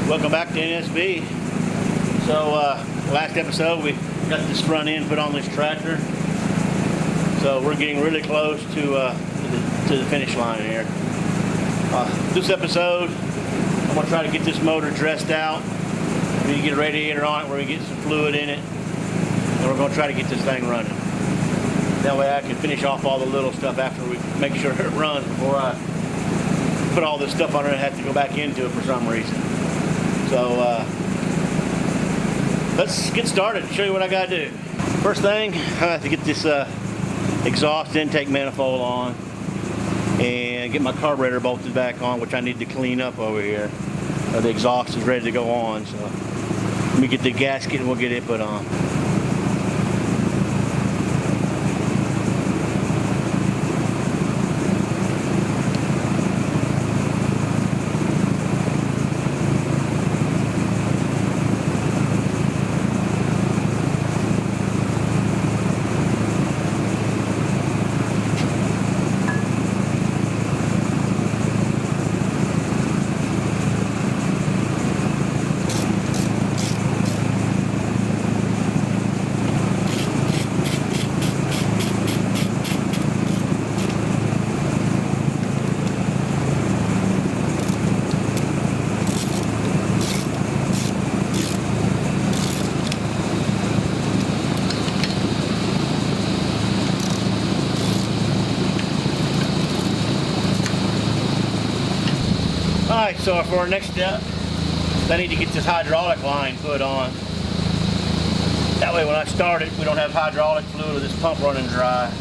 Welcome back to NSB. So last episode we got this front end put on this tractor. So we're getting really close to the finish line here. This episode I'm going to try to get this motor dressed out. We need to get a radiator on it where we get some fluid in it. And we're going to try to get this thing running. That way I can finish off all the little stuff after we make sure it runs before I put all this stuff on it and have to go back into it for some reason. So let's get started and show you what I got to do. First thing, I have to get this exhaust intake manifold on and get my carburetor bolted back on, which I need to clean up over here. The exhaust is ready to go on, so let me get the gasket and we'll get it put on. Alright, so for our next step, I need to get this hydraulic line put on. That way when I start it, we don't have hydraulic fluid or this pump running dry.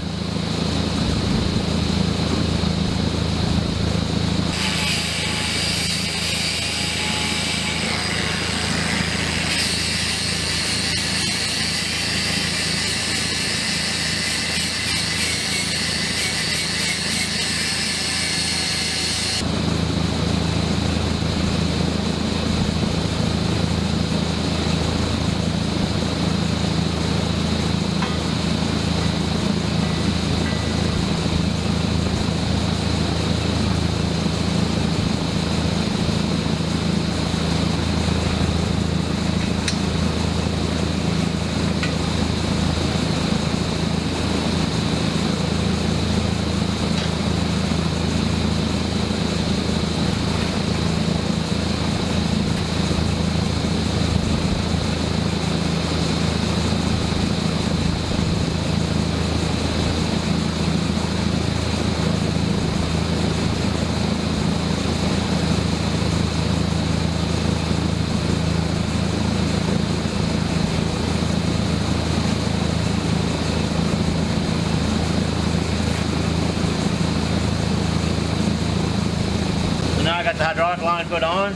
Now I got the hydraulic line put on.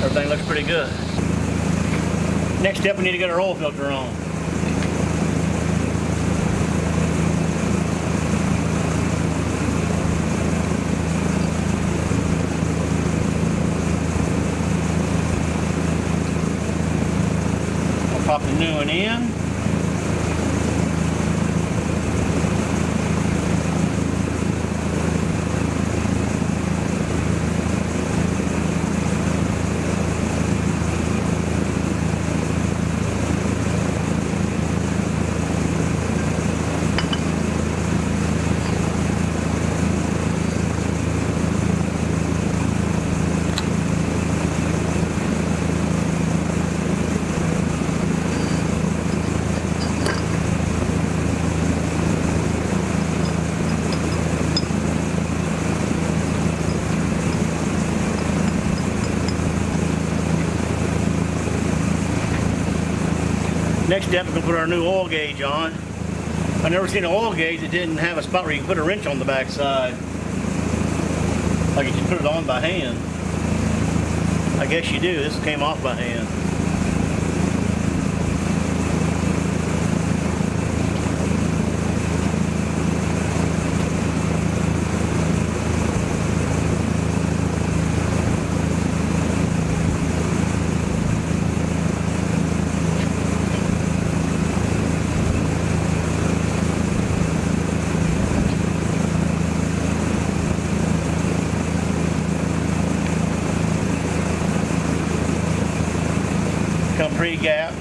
Everything looks pretty good. Next step, we need to get our oil filter on. I'll pop the new one in. Next step, we're going to put our new oil gauge on. I've never seen an oil gauge that didn't have a spot where you can put a wrench on the back side. Like you can put it on by hand. I guess you do. This came off by hand. pre-gapped.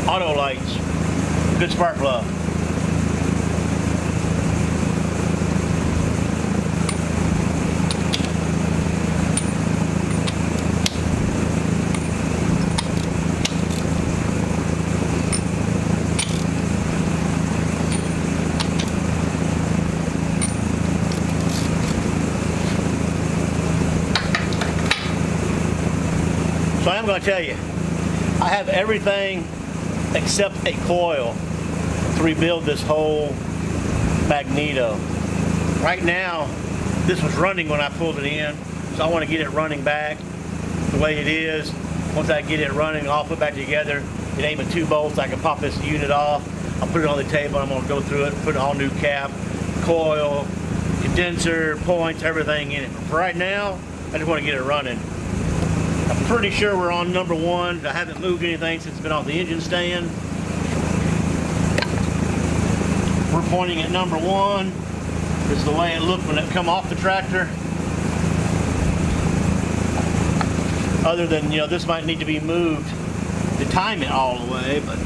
Auto lights, good spark plug. So I am going to tell you, I have everything except a coil to rebuild this whole magneto. Right now, this was running when I pulled it in, so I want to get it running back the way it is. Once I get it running, I'll put it back together. It ain't but 2 bolts. I can pop this unit off. I'll put it on the table. I'm going to go through it, put an all new cap, coil, condenser, points, everything in it. But for right now, I just want to get it running. I'm pretty sure we're on number 1. I haven't moved anything since it's been off the engine stand. We're pointing at number 1. This is the way it looked when it come off the tractor. Other than, you know, this might need to be moved to time it all the way, but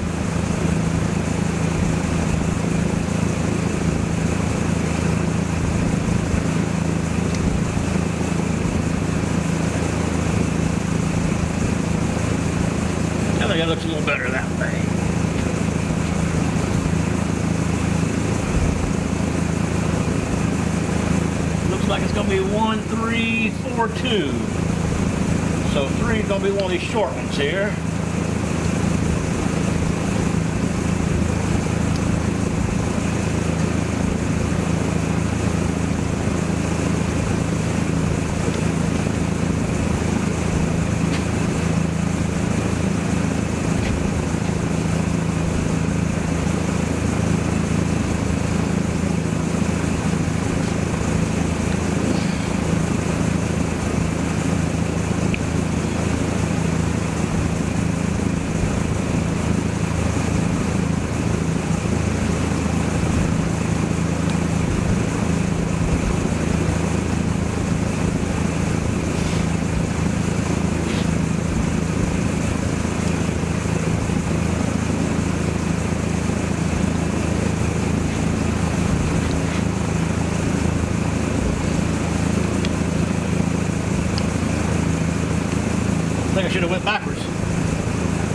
I think it looks a little better that way. Looks like it's going to be 1, 3, 4, 2. So 3 is going to be one of these short ones here. I think I should have went backwards.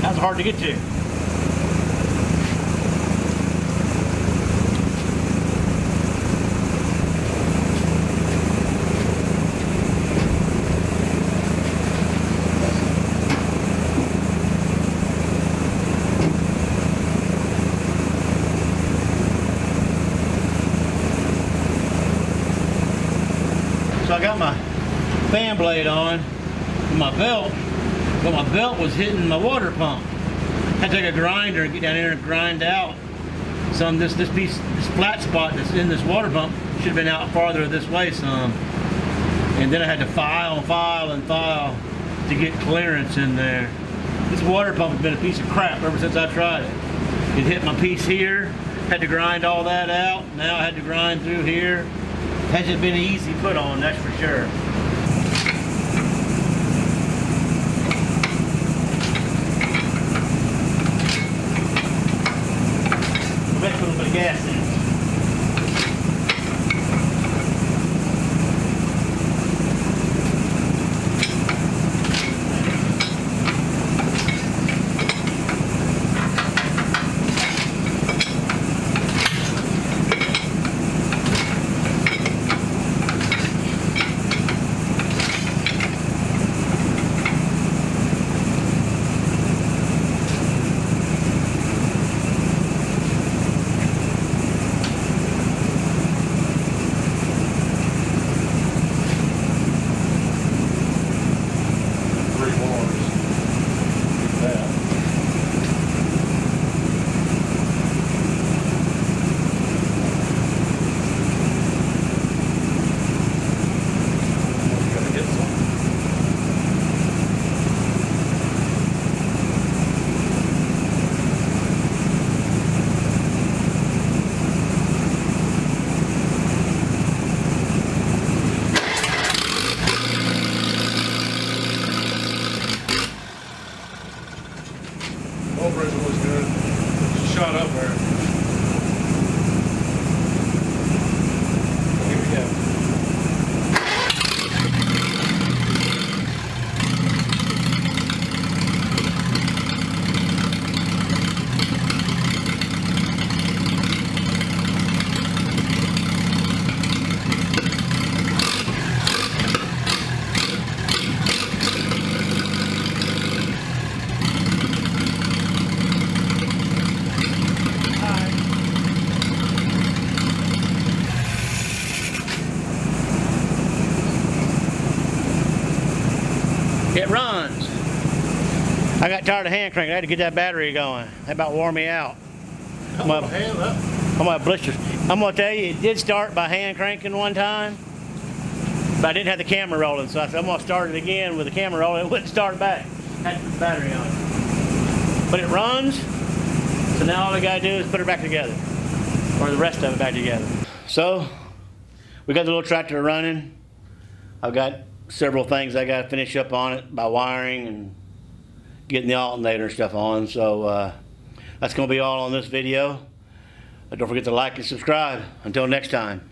That was hard to get to. So I got my fan blade on with my belt. But my belt was hitting my water pump. I had to take a grinder and get down there and grind out some this piece, this flat spot that's in this water pump should have been out farther this way some. And then I had to file and file and file to get clearance in there. This water pump has been a piece of crap ever since I tried it. It hit my piece here, had to grind all that out. Now I had to grind through here. Hasn't been an easy put on, that's for sure. Put a little bit of gas in it. It runs. I got tired of hand cranking. I had to get that battery going. That about wore me out. I'm my blisters. I'm gonna tell you, it did start by hand cranking one time, but I didn't have the camera rolling, so I said I'm gonna start it again with the camera rolling. It wouldn't start back. Had to put the battery on. But it runs, so now all I gotta do is put it back together, or the rest of it back together. So we got the little tractor running. I've got several things I gotta finish up on it by wiring and getting the alternator and stuff on. So that's gonna be all on this video. Don't forget to like and subscribe. Until next time.